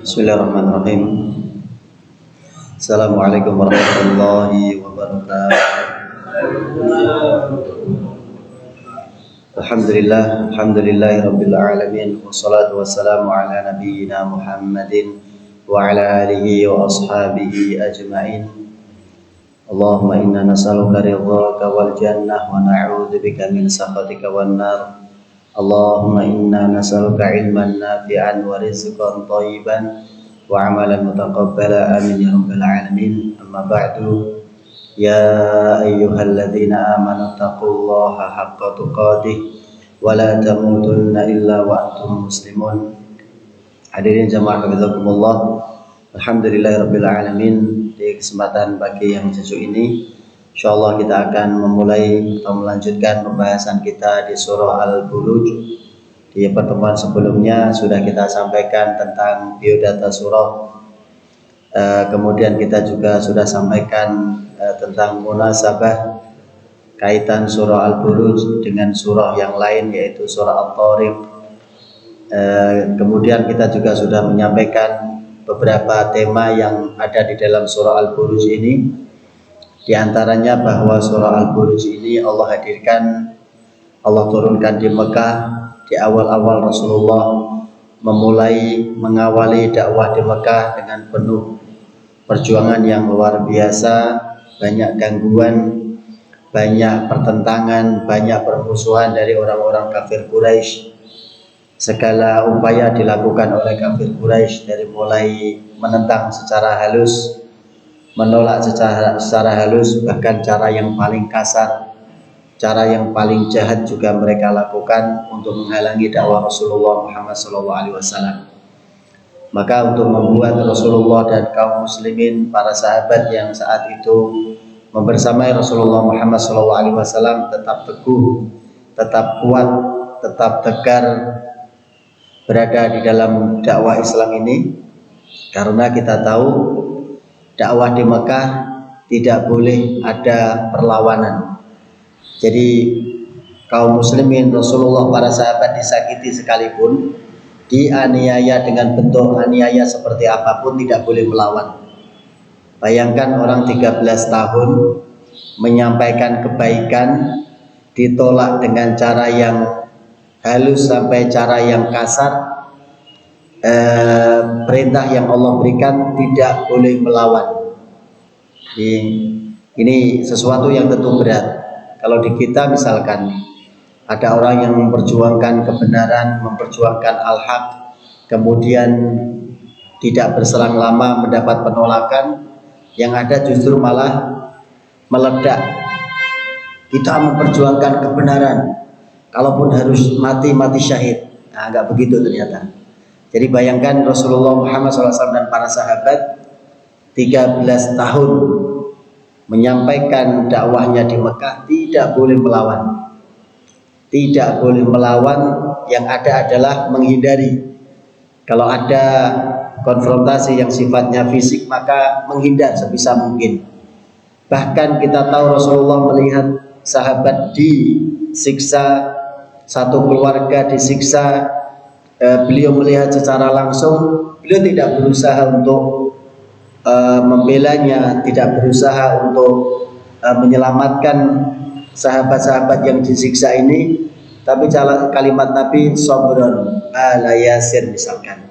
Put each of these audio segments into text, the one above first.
Bismillahirrahmanirrahim. Assalamualaikum warahmatullahi wabarakatuh. Alhamdulillahi rabbil alamin. Wassalatu wassalamu ala nabiyyina Muhammadin wa ala alihi wa ashabihi ajma'in. Allahumma inna nas'aluka ridhaka wal jannah wa na'udzubika min sakhatika wan nar. Allahumma inna nas'aluka ilman nafi'an wa rizqan thayyiban wa amalan mutaqabbala, amin ya rabbal alamin. Amma ba'du, ya ayyuhalladzina amanu taqullaha haqqa tuqatih wa la tamutunna illa wa antum muslimun. Hadirin jamaah hafizakumullah, alhamdulillahirabbil alamin. Di kesempatan pagi yang sejuk ini, insyaallah kita akan memulai atau melanjutkan pembahasan kita di surah Al-Buruj. Di pertemuan sebelumnya sudah kita sampaikan tentang biodata surah. Kemudian kita juga sudah sampaikan tentang munasabah kaitan surah Al-Buruj dengan surah yang lain, yaitu surah At-Tariq. Kemudian kita juga sudah menyampaikan beberapa tema yang ada di dalam surah Al-Buruj ini. Di antaranya bahwa surah Al-Buruj ini Allah hadirkan, Allah turunkan di Mekah di awal-awal Rasulullah memulai mengawali dakwah di Mekah dengan penuh perjuangan yang luar biasa, banyak gangguan, banyak pertentangan, banyak permusuhan dari orang-orang kafir Quraisy. Segala upaya dilakukan oleh kafir Quraisy, dari mulai menentang secara halus, menolak secara halus, bahkan cara yang paling kasar, cara yang paling jahat juga mereka lakukan untuk menghalangi dakwah Rasulullah Muhammad SAW. Maka untuk membuat Rasulullah dan kaum muslimin, para sahabat yang saat itu membersamai Rasulullah Muhammad SAW tetap teguh, tetap kuat, tetap tegar berada di dalam dakwah Islam ini, karena kita tahu dakwah di Mekah tidak boleh ada perlawanan. Jadi kaum muslimin, Rasulullah, para sahabat disakiti sekalipun, dianiaya dengan bentuk aniaya seperti apapun, tidak boleh melawan. Bayangkan orang 13 tahun menyampaikan kebaikan ditolak dengan cara yang halus sampai cara yang kasar. Perintah yang Allah berikan tidak boleh melawan. Ini sesuatu yang tentu berat. Kalau di kita misalkan ada orang yang memperjuangkan kebenaran, memperjuangkan al-haq, kemudian tidak berselang lama mendapat penolakan, yang ada justru malah meledak. Kita memperjuangkan kebenaran, kalaupun harus mati syahid. Nah, enggak begitu ternyata. Jadi bayangkan Rasulullah Muhammad SAW dan para sahabat 13 tahun menyampaikan dakwahnya di Mekah, tidak boleh melawan. Tidak boleh melawan, yang ada adalah menghindari. Kalau ada konfrontasi yang sifatnya fisik, maka menghindar sebisa mungkin. Bahkan kita tahu Rasulullah melihat sahabat disiksa, satu keluarga disiksa, beliau melihat secara langsung, beliau tidak berusaha untuk membelanya, tidak berusaha untuk menyelamatkan sahabat-sahabat yang disiksa ini, tapi kalimat Nabi, sabron ala Yasir, misalkan,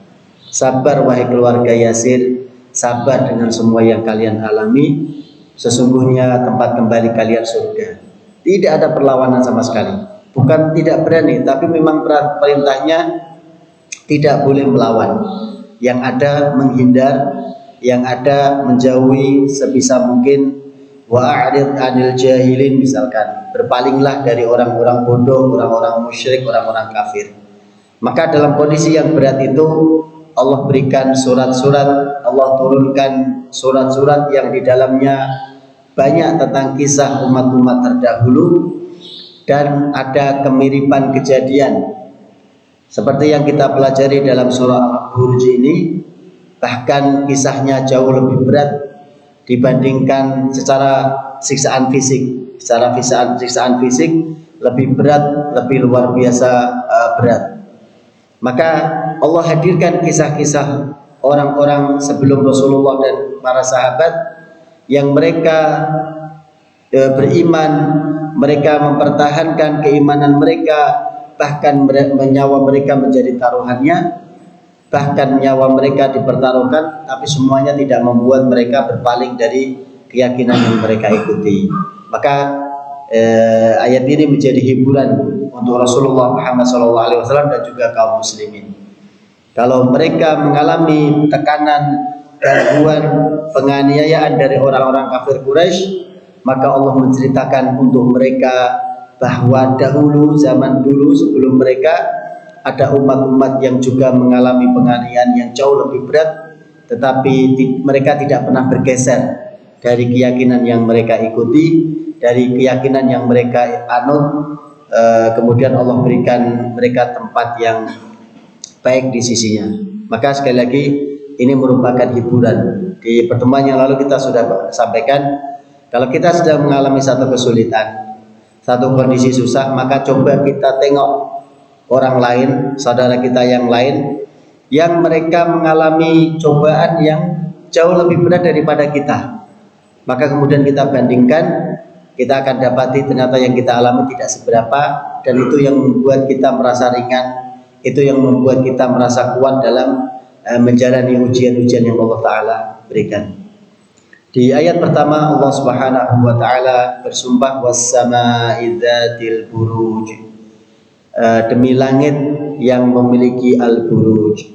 sabar wahai keluarga Yasir, sabar dengan semua yang kalian alami, sesungguhnya tempat kembali kalian surga. Tidak ada perlawanan sama sekali. Bukan tidak berani, tapi memang perintahnya tidak boleh melawan. Yang ada menghindar, yang ada menjauhi sebisa mungkin. Wa'arid anil jahilin, misalkan, berpalinglah dari orang-orang bodoh, orang-orang musyrik, orang-orang kafir. Maka dalam kondisi yang berat itu, Allah berikan surat-surat, Allah turunkan surat-surat yang di dalamnya banyak tentang kisah umat-umat terdahulu, dan ada kemiripan kejadian seperti yang kita pelajari dalam surah Al-Buruj ini. Bahkan kisahnya jauh lebih berat dibandingkan secara siksaan fisik. Secara siksaan fisik lebih berat, lebih luar biasa berat. Maka Allah hadirkan kisah-kisah orang-orang sebelum Rasulullah dan para sahabat yang mereka beriman, mereka mempertahankan keimanan mereka, bahkan nyawa mereka menjadi taruhannya, bahkan nyawa mereka dipertaruhkan, tapi semuanya tidak membuat mereka berpaling dari keyakinan yang mereka ikuti. Maka ayat ini menjadi hiburan untuk Rasulullah Muhammad SAW dan juga kaum muslimin. Kalau mereka mengalami tekanan, gangguan, penganiayaan dari orang-orang kafir Quraisy, maka Allah menceritakan untuk mereka bahwa dahulu, zaman dulu sebelum mereka, ada umat-umat yang juga mengalami penganiayaan yang jauh lebih berat, tetapi mereka tidak pernah bergeser dari keyakinan yang mereka ikuti, dari keyakinan yang mereka anut. Kemudian Allah berikan mereka tempat yang baik di sisinya. Maka sekali lagi ini merupakan hiburan. Di pertemuan yang lalu kita sudah sampaikan, kalau kita sedang mengalami satu kesulitan, satu kondisi susah, maka coba kita tengok orang lain, saudara kita yang lain, yang mereka mengalami cobaan yang jauh lebih berat daripada kita. Maka kemudian kita bandingkan, kita akan dapati ternyata yang kita alami tidak seberapa, dan itu yang membuat kita merasa ringan, itu yang membuat kita merasa kuat dalam menjalani ujian-ujian yang Allah Ta'ala berikan. Di ayat pertama Allah Subhanahu wa Ta'ala bersumpah was-sama'i dzatil buruj, demi langit yang memiliki al-buruj.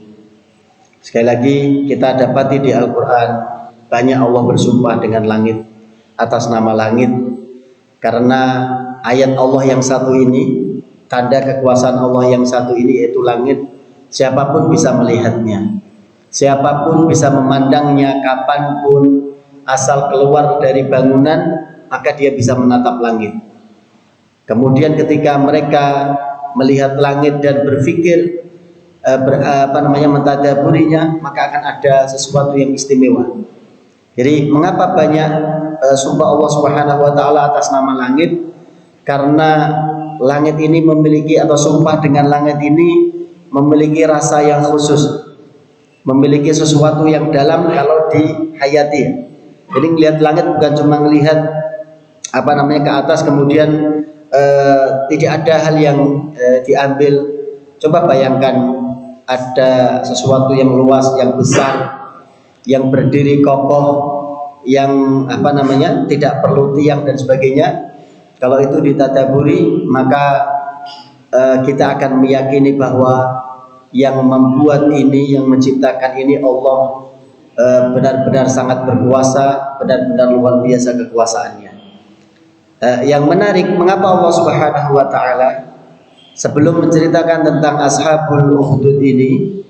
Sekali lagi kita dapati di Al-Quran banyak Allah bersumpah dengan langit, atas nama langit, karena ayat Allah yang satu ini, tanda kekuasaan Allah yang satu ini, yaitu langit, siapapun bisa melihatnya, siapapun bisa memandangnya kapanpun, asal keluar dari bangunan maka dia bisa menatap langit. Kemudian ketika mereka melihat langit dan berpikir mentadaburinya, maka akan ada sesuatu yang istimewa. Jadi mengapa banyak sumpah Allah Subhanahu wa Ta'ala atas nama langit? Karena langit ini memiliki, atau sumpah dengan langit ini memiliki rasa yang khusus, memiliki sesuatu yang dalam kalau dihayati. Jadi melihat langit bukan cuma melihat ke atas kemudian tidak ada hal yang diambil. Coba bayangkan ada sesuatu yang luas, yang besar, yang berdiri kokoh, yang tidak perlu tiang dan sebagainya. Kalau itu ditadaburi, maka kita akan meyakini bahwa yang membuat ini, yang menciptakan ini Allah benar-benar sangat berkuasa, benar-benar luar biasa kekuasaannya. Yang menarik, mengapa Allah Subhanahu wa Ta'ala sebelum menceritakan tentang Ashabul Ukhdud ini,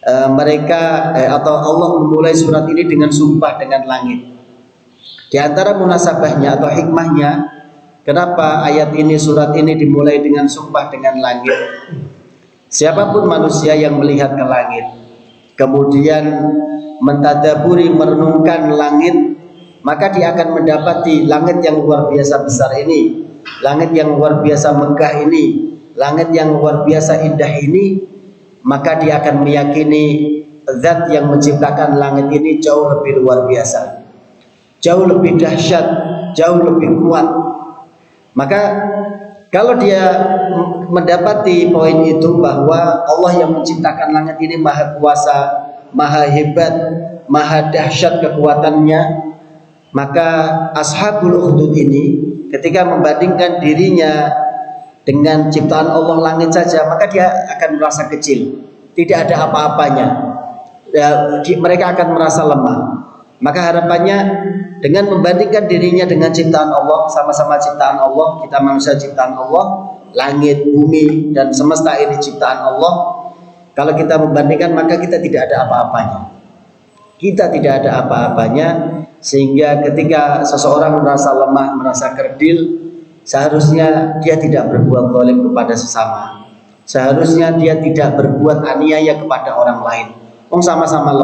atau Allah memulai surat ini dengan sumpah dengan langit. Di antara munasabahnya atau hikmahnya, kenapa ayat ini, surat ini dimulai dengan sumpah dengan langit? Siapapun manusia yang melihat ke langit, kemudian mentadaburi, merenungkan langit, maka dia akan mendapati langit yang luar biasa besar ini, langit yang luar biasa megah ini, langit yang luar biasa indah ini. Maka dia akan meyakini zat yang menciptakan langit ini jauh lebih luar biasa, jauh lebih dahsyat, jauh lebih kuat. Maka kalau dia mendapati poin itu, bahwa Allah yang menciptakan langit ini maha kuasa, maha hebat, maha dahsyat kekuatannya, maka Ashabul Ukhdud ini ketika membandingkan dirinya dengan ciptaan Allah langit saja, maka dia akan merasa kecil, tidak ada apa-apanya. Mereka akan merasa lemah. Maka harapannya dengan membandingkan dirinya dengan ciptaan Allah, sama-sama ciptaan Allah, kita manusia ciptaan Allah, langit, bumi, dan semesta ini ciptaan Allah. Kalau kita membandingkan, maka kita tidak ada apa-apanya. Kita tidak ada apa-apanya, sehingga ketika seseorang merasa lemah, merasa kerdil, seharusnya dia tidak berbuat zalim kepada sesama. Seharusnya dia tidak berbuat aniaya kepada orang lain. Sama-sama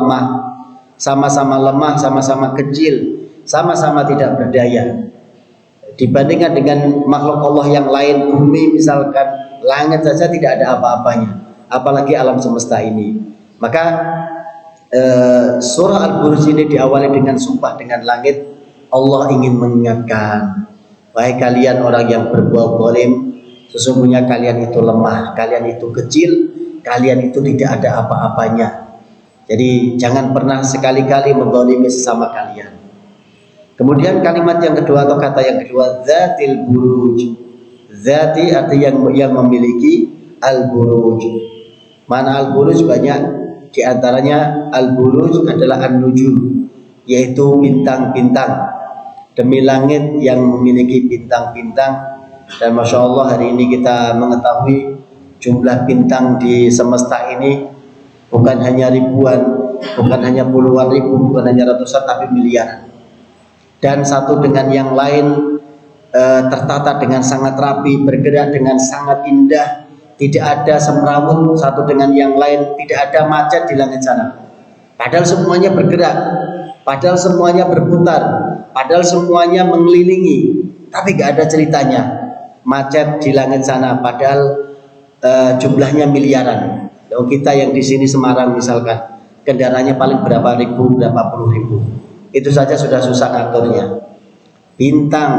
lemah, sama-sama kecil, sama-sama tidak berdaya. Dibandingkan dengan makhluk Allah yang lain, bumi misalkan, langit saja tidak ada apa-apanya, apalagi alam semesta ini. Maka surah Al-Buruj ini diawali dengan sumpah dengan langit. Allah ingin mengingatkan, wahai kalian orang yang berbuat zalim, sesungguhnya kalian itu lemah, kalian itu kecil, kalian itu tidak ada apa-apanya. Jadi jangan pernah sekali-kali menzalimi sesama kalian. Kemudian kalimat yang kedua atau kata yang kedua, Zatil Buruj. Zati artinya yang memiliki, Al-Buruj. Mana Al-Buruj banyak, di antaranya Al-Buruj adalah An-Nujum, yaitu bintang-bintang. Demi langit yang memiliki bintang-bintang. Dan Masya Allah hari ini kita mengetahui jumlah bintang di semesta ini bukan hanya ribuan, bukan hanya puluhan ribu, bukan hanya ratusan, tapi miliaran. Dan satu dengan yang lain tertata dengan sangat rapi, bergerak dengan sangat indah, tidak ada semrawut satu dengan yang lain, tidak ada macet di langit sana. Padahal semuanya bergerak, padahal semuanya berputar, padahal semuanya mengelilingi, tapi gak ada ceritanya macet di langit sana, padahal jumlahnya miliaran. Kalau kita yang di sini Semarang misalkan, kendaraannya paling berapa ribu, berapa puluh ribu, itu saja sudah susah ngaturnya. Bintang,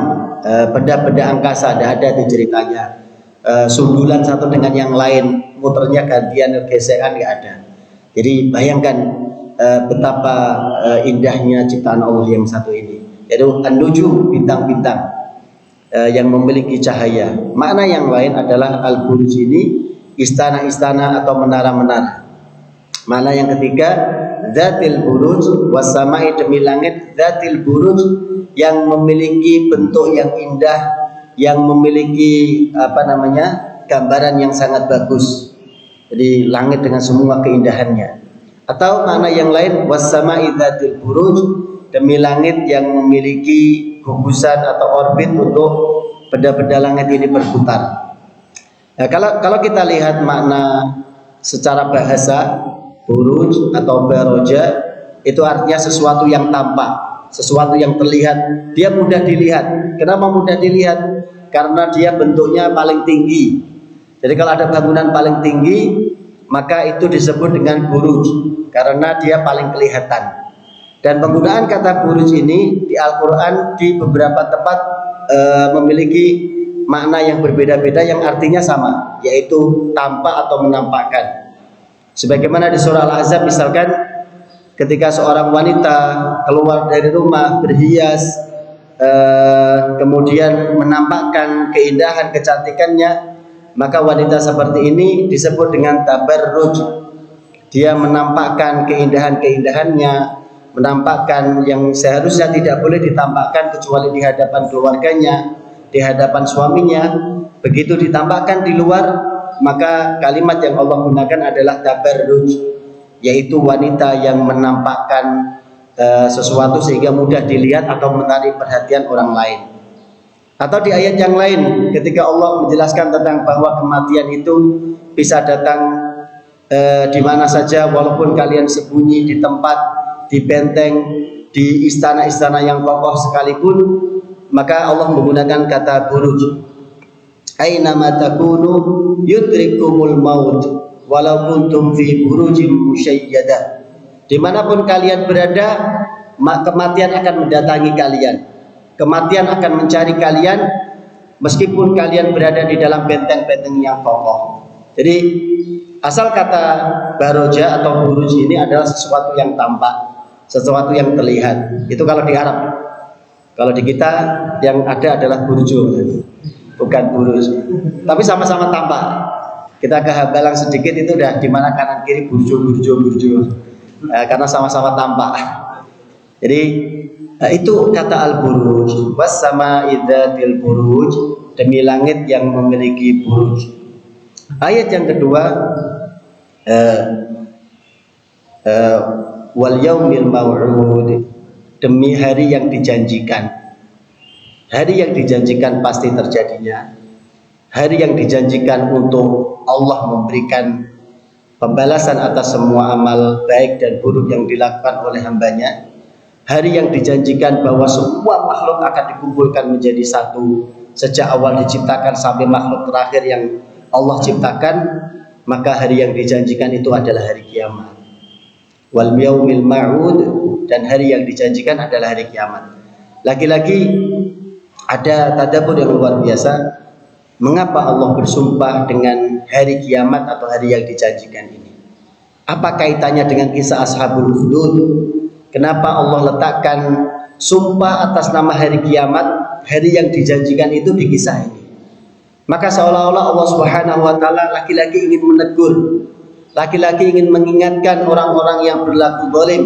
benda-benda angkasa, tidak ada itu ceritanya. Sundulan satu dengan yang lain, muternya gantian, gesekan, nggak ada. Jadi bayangkan betapa indahnya ciptaan Allah yang satu ini, yaitu An-Nujum, bintang-bintang yang memiliki cahaya. Makna yang lain adalah Al-Buruj ini istana-istana atau menara-menara. Makna yang ketiga, Zatil Buruj, wasamai demi langit, Zatil Buruj yang memiliki bentuk yang indah, yang memiliki gambaran yang sangat bagus. Jadi langit dengan semua keindahannya. Atau makna yang lain, wasamai Zatil Buruj, demi langit yang memiliki gugusan atau orbit untuk benda-benda langit ini berputar. Nah, kalau kita lihat makna secara bahasa, buruj atau baroja itu artinya sesuatu yang tampak, sesuatu yang terlihat, dia mudah dilihat. Kenapa mudah dilihat? Karena dia bentuknya paling tinggi. Jadi kalau ada bangunan paling tinggi, maka itu disebut dengan buruj, karena dia paling kelihatan. Dan penggunaan kata buruj ini di Al-Quran di beberapa tempat memiliki makna yang berbeda-beda yang artinya sama, yaitu tampak atau menampakkan. Sebagaimana di surah Al-Ahzab misalkan, ketika seorang wanita keluar dari rumah berhias, kemudian menampakkan keindahan kecantikannya, maka wanita seperti ini disebut dengan tabarruj. Dia menampakkan keindahan-keindahannya, menampakkan yang seharusnya tidak boleh ditampakkan kecuali di hadapan keluarganya, di hadapan suaminya. Begitu ditampakkan di luar, maka kalimat yang Allah gunakan adalah tabarruj, yaitu wanita yang menampakkan sesuatu sehingga mudah dilihat atau menarik perhatian orang lain. Atau di ayat yang lain ketika Allah menjelaskan tentang bahwa kematian itu bisa datang di mana saja, walaupun kalian sembunyi di tempat, di benteng, di istana-istana yang kokoh sekalipun, maka Allah menggunakan kata buruj. Aina ma takunu yudrikumul maut walau kuntum fi burujim musyayyadah. Dimanapun kalian berada, kematian akan mendatangi kalian. Kematian akan mencari kalian meskipun kalian berada di dalam benteng-benteng yang kokoh. Jadi asal kata baroja atau buruj ini adalah sesuatu yang tampak, sesuatu yang terlihat. Itu kalau di Arab. Kalau di kita yang ada adalah burjo, bukan buruj. Tapi sama-sama tampak. Kita ke Hambalang sedikit itu udah di mana kanan kiri burjo. Karena sama-sama tampak. Jadi itu kata al-buruj. Was sama idzatil buruj, demi langit yang memiliki buruj. Ayat yang kedua, wal yaumil mau'ud, demi hari yang dijanjikan. Hari yang dijanjikan pasti terjadinya. Hari yang dijanjikan untuk Allah memberikan pembalasan atas semua amal baik dan buruk yang dilakukan oleh hambanya. Hari yang dijanjikan bahwa semua makhluk akan dikumpulkan menjadi satu sejak awal diciptakan sampai makhluk terakhir yang Allah ciptakan. Maka hari yang dijanjikan itu adalah hari kiamat. wal yaumil ma'ud, dan hari yang dijanjikan adalah hari kiamat. Lagi-lagi ada tadabbur yang luar biasa. Mengapa Allah bersumpah dengan hari kiamat atau hari yang dijanjikan ini? Apa kaitannya dengan kisah Ashabul Ukhdud? Kenapa Allah letakkan sumpah atas nama hari kiamat, hari yang dijanjikan itu di kisah ini? Maka seolah-olah Allah Subhanahu wa taala lagi-lagi ingin menegur, lagi-lagi ingin mengingatkan orang-orang yang berlaku zalim,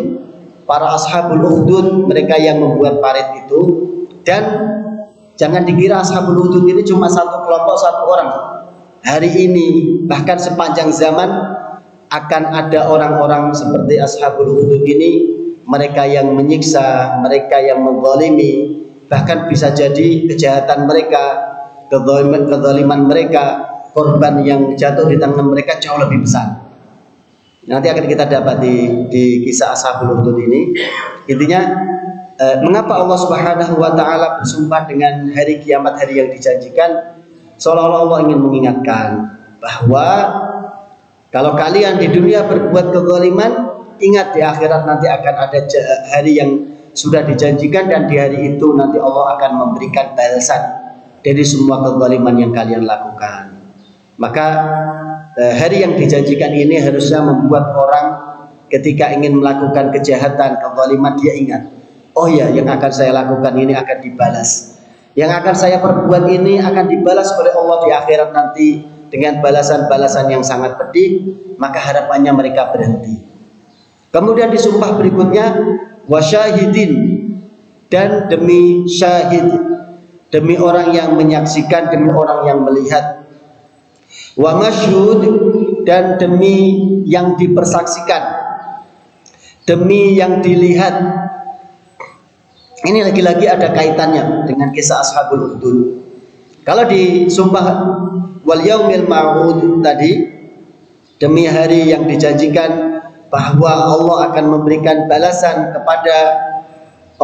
para Ashabul Ukhdud, mereka yang membuat parit itu. Dan jangan dikira Ashabul Ukhdud ini cuma satu kelompok, satu orang. Hari ini bahkan sepanjang zaman akan ada orang-orang seperti Ashabul Ukhdud ini, mereka yang menyiksa, mereka yang menzalimi, bahkan bisa jadi kejahatan mereka, kezaliman mereka, korban yang jatuh di tangan mereka jauh lebih besar. Nanti akan kita dapat di kisah Ashabul Ukhdud ini. Intinya mengapa Allah Subhanahu wa taala bersumpah dengan hari kiamat, hari yang dijanjikan? Seolah-olah Allah ingin mengingatkan bahwa kalau kalian di dunia berbuat kezaliman, ingat di akhirat nanti akan ada hari yang sudah dijanjikan, dan di hari itu nanti Allah akan memberikan balasan dari semua kezaliman yang kalian lakukan. Maka hari yang dijanjikan ini harusnya membuat orang ketika ingin melakukan kejahatan, kezaliman, dia ingat, oh ya, yang akan saya lakukan ini akan dibalas. Yang akan saya perbuat ini akan dibalas oleh Allah di akhirat nanti dengan balasan-balasan yang sangat pedih. Maka harapannya mereka berhenti. Kemudian disumpah berikutnya, wasyahidin, dan demi syahid, demi orang yang menyaksikan, demi orang yang melihat, wa masyhud, dan demi yang dipersaksikan, demi yang dilihat. Ini lagi-lagi ada kaitannya dengan kisah Ashabul Ukhdud. Kalau disumpah wal yaumil ma'ud tadi, demi hari yang dijanjikan bahwa Allah akan memberikan balasan kepada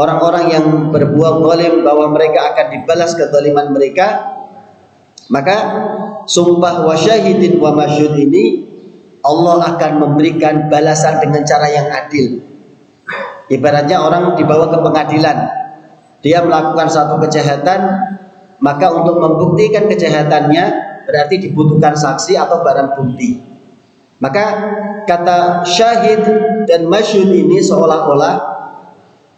orang-orang yang berbuat zalim, bahwa mereka akan dibalas kezaliman mereka, maka sumpah wasyahidin wa masyhud ini Allah akan memberikan balasan dengan cara yang adil. Ibaratnya orang dibawa ke pengadilan, dia melakukan satu kejahatan, maka untuk membuktikan kejahatannya berarti dibutuhkan saksi atau barang bukti. Maka kata syahid dan masyhud ini seolah-olah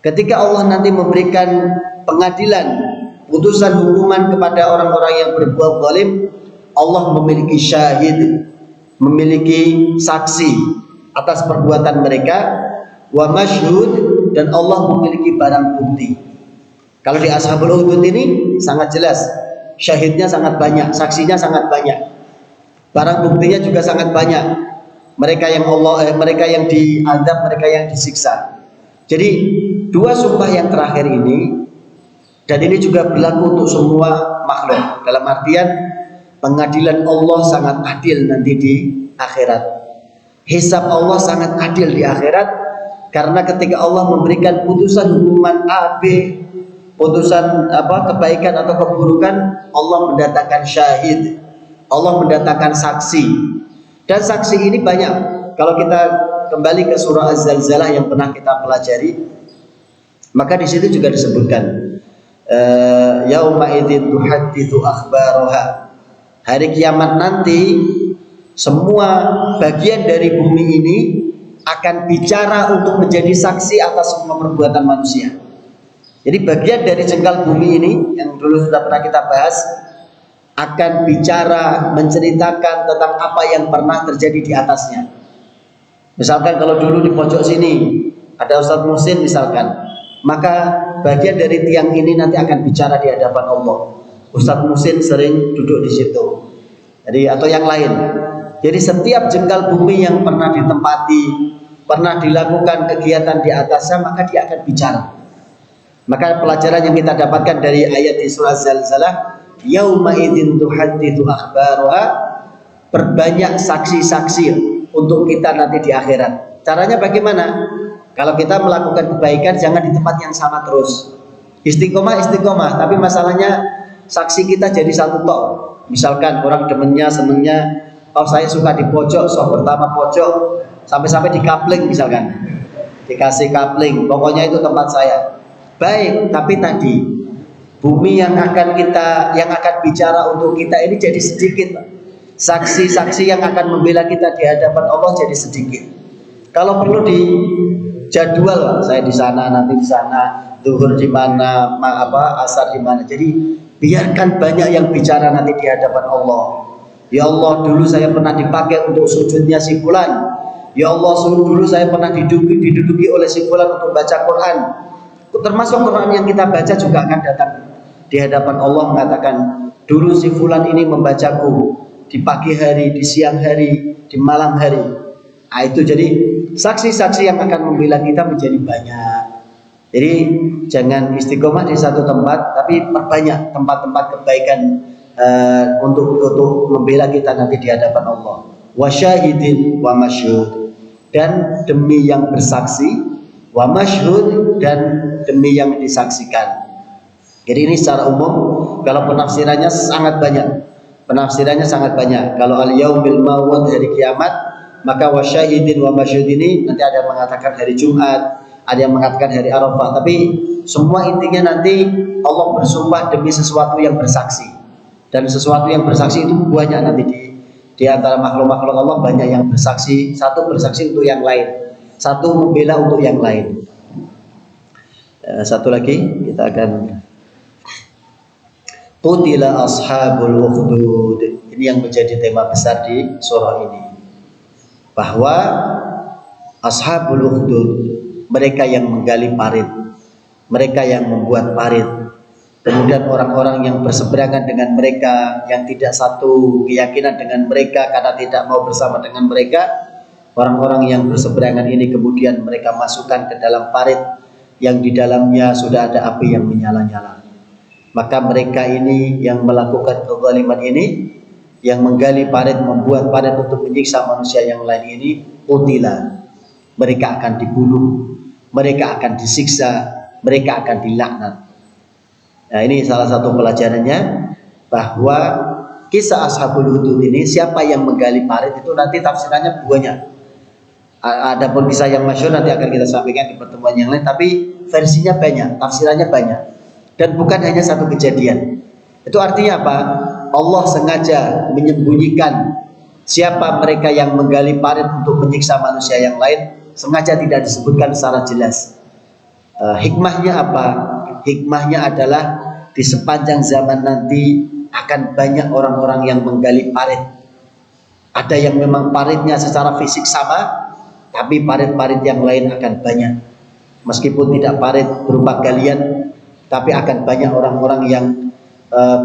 ketika Allah nanti memberikan pengadilan, putusan hukuman kepada orang-orang yang berbuat zalim, Allah memiliki syahid, memiliki saksi atas perbuatan mereka, wa masyhud, dan Allah memiliki barang bukti. Kalau di Ashabul Ukhdud ini sangat jelas, syahidnya sangat banyak, saksinya sangat banyak, barang buktinya juga sangat banyak. Mereka yang diazab, mereka yang disiksa. Jadi dua sumpah yang terakhir ini, dan ini juga berlaku untuk semua makhluk, dalam artian pengadilan Allah sangat adil nanti di akhirat. Hisab Allah sangat adil di akhirat. Karena ketika Allah memberikan putusan hukuman A, B, putusan kebaikan atau keburukan, Allah mendatangkan syahid, Allah mendatangkan saksi. Dan saksi ini banyak. Kalau kita kembali ke surah Az-Zalzalah yang pernah kita pelajari, maka di situ juga disebutkan yauma idzin tuhadditsu akhbaraha. Hari kiamat nanti semua bagian dari bumi ini akan bicara untuk menjadi saksi atas semua perbuatan manusia. Jadi bagian dari jengkal bumi ini yang dulu sudah pernah kita bahas akan bicara, menceritakan tentang apa yang pernah terjadi di atasnya. Misalkan kalau dulu di pojok sini ada Ustadz Muhsin misalkan, maka bagian dari tiang ini nanti akan bicara di hadapan Allah. Ustadz Muhsin sering duduk di situ. Jadi atau yang lain. Jadi setiap jengkal bumi yang pernah ditempati, pernah dilakukan kegiatan di atasnya, maka dia akan bicara. Maka pelajaran yang kita dapatkan dari ayat di surah Zalzalah, yauma idzin tuhadditsu akhbaraha, perbanyak saksi-saksi untuk kita nanti di akhirat. Caranya bagaimana? Kalau kita melakukan kebaikan jangan di tempat yang sama terus. Istiqomah, tapi masalahnya saksi kita jadi satu tok. Misalkan orang demennya, senengnya Oh saya suka di pojok, soft pertama pojok, sampai-sampai di kapling misalkan, dikasih kapling, pokoknya itu tempat saya. Baik, tapi tadi bumi yang akan bicara untuk kita ini jadi sedikit. Saksi-saksi yang akan membela kita di hadapan Allah jadi sedikit. Kalau perlu di jadwal, saya di sana, nanti di sana, zuhur di mana, asar di mana. Jadi biarkan banyak yang bicara nanti di hadapan Allah. Ya Allah, dulu saya pernah dipakai untuk sujudnya si fulan. Ya Allah, dulu saya pernah diduduki oleh si fulan untuk baca Quran. Termasuk Quran yang kita baca juga akan datang di hadapan Allah mengatakan, dulu si fulan ini membacaku di pagi hari, di siang hari, di malam hari. Nah, itu jadi saksi-saksi yang akan membela kita menjadi banyak. Jadi jangan istiqomah di satu tempat, tapi perbanyak tempat-tempat kebaikan untuk membela kita nanti di hadapan Allah. Wa syahidin wa masyhud, dan demi yang bersaksi, wa masyhud, dan demi yang disaksikan. Jadi ini secara umum, kalau penafsirannya sangat banyak. Penafsirannya sangat banyak. Kalau al-yaumil maw'ud, hari kiamat, maka wasyahidin wa masyhud ini nanti ada yang mengatakan hari Jumat, ada yang mengatakan hari Arafah, tapi semua intinya nanti Allah bersumpah demi sesuatu yang bersaksi. Dan sesuatu yang bersaksi itu banyak nanti di antara makhluk-makhluk Allah, banyak yang bersaksi, satu bersaksi untuk yang lain, satu membela untuk yang lain. Satu lagi kita akan Qutila ashabul ukhdud. Ini yang menjadi tema besar di surah ini, bahwa ashabul ukhdud, mereka yang menggali parit, mereka yang membuat parit, kemudian orang-orang yang berseberangan dengan mereka, yang tidak satu keyakinan dengan mereka karena tidak mau bersama dengan mereka, orang-orang yang berseberangan ini kemudian mereka masukkan ke dalam parit yang di dalamnya sudah ada api yang menyala-nyala. Maka mereka ini yang melakukan kezaliman ini, yang menggali parit, membuat parit untuk menyiksa manusia yang lain ini, qutila, mereka akan dibunuh, mereka akan disiksa, mereka akan dilaknat. Nah, ini salah satu pelajarannya, bahwa kisah ashabul ukhdud ini, siapa yang menggali parit itu nanti tafsirannya banyak. Adapun kisah yang masyhur nanti akan kita sampaikan di pertemuan yang lain, tapi versinya banyak, tafsirannya banyak. Dan bukan hanya satu kejadian. Itu artinya apa? Allah sengaja menyembunyikan siapa mereka yang menggali parit untuk menyiksa manusia yang lain, sengaja tidak disebutkan secara jelas. Hikmahnya apa? Hikmahnya adalah di sepanjang zaman nanti akan banyak orang-orang yang menggali parit. Ada yang memang paritnya secara fisik sama, tapi parit-parit yang lain akan banyak. Meskipun tidak parit berupa galian, tapi akan banyak orang-orang yang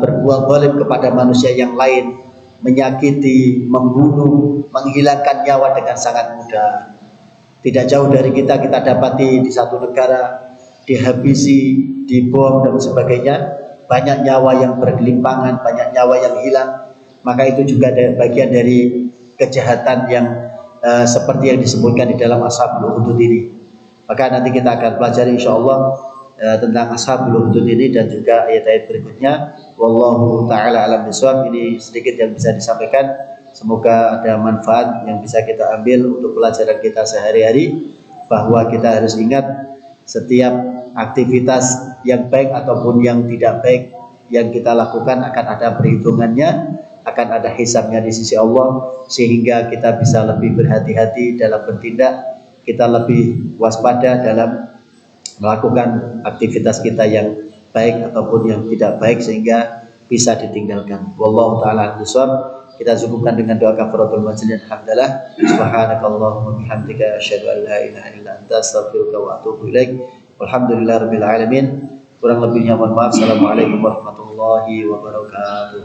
berbuat zalim kepada manusia yang lain, menyakiti, membunuh, menghilangkan nyawa dengan sangat mudah. Tidak jauh dari kita dapati di satu negara dihabisi, dibom dan sebagainya, banyak nyawa yang bergelimpangan, banyak nyawa yang hilang. Maka itu juga bagian dari kejahatan yang seperti yang disebutkan di dalam ashabul ukhdud ini. Maka nanti kita akan pelajari insyaallah tentang ashabul ukhdud ini dan juga ayat-ayat berikutnya. Wallahu taala alam bisawab. Ini sedikit yang bisa disampaikan, semoga ada manfaat yang bisa kita ambil untuk pelajaran kita sehari-hari, bahwa kita harus ingat setiap aktivitas yang baik ataupun yang tidak baik yang kita lakukan akan ada perhitungannya, akan ada hisabnya di sisi Allah, sehingga kita bisa lebih berhati-hati dalam bertindak, kita lebih waspada dalam melakukan aktivitas kita yang baik ataupun yang tidak baik, sehingga bisa ditinggalkan. Wallahu taala a'lam. Kita cukupkan dengan doa kafaratul majlis. Alhamdulillah, subhanakallahumma bihamdika asyhadu an la ilaha illa anta astaghfiruka wa atubu ilaik. Walhamdulillahirabbil alamin. Kurang lebihnya mohon maaf. Assalamualaikum warahmatullahi wabarakatuh.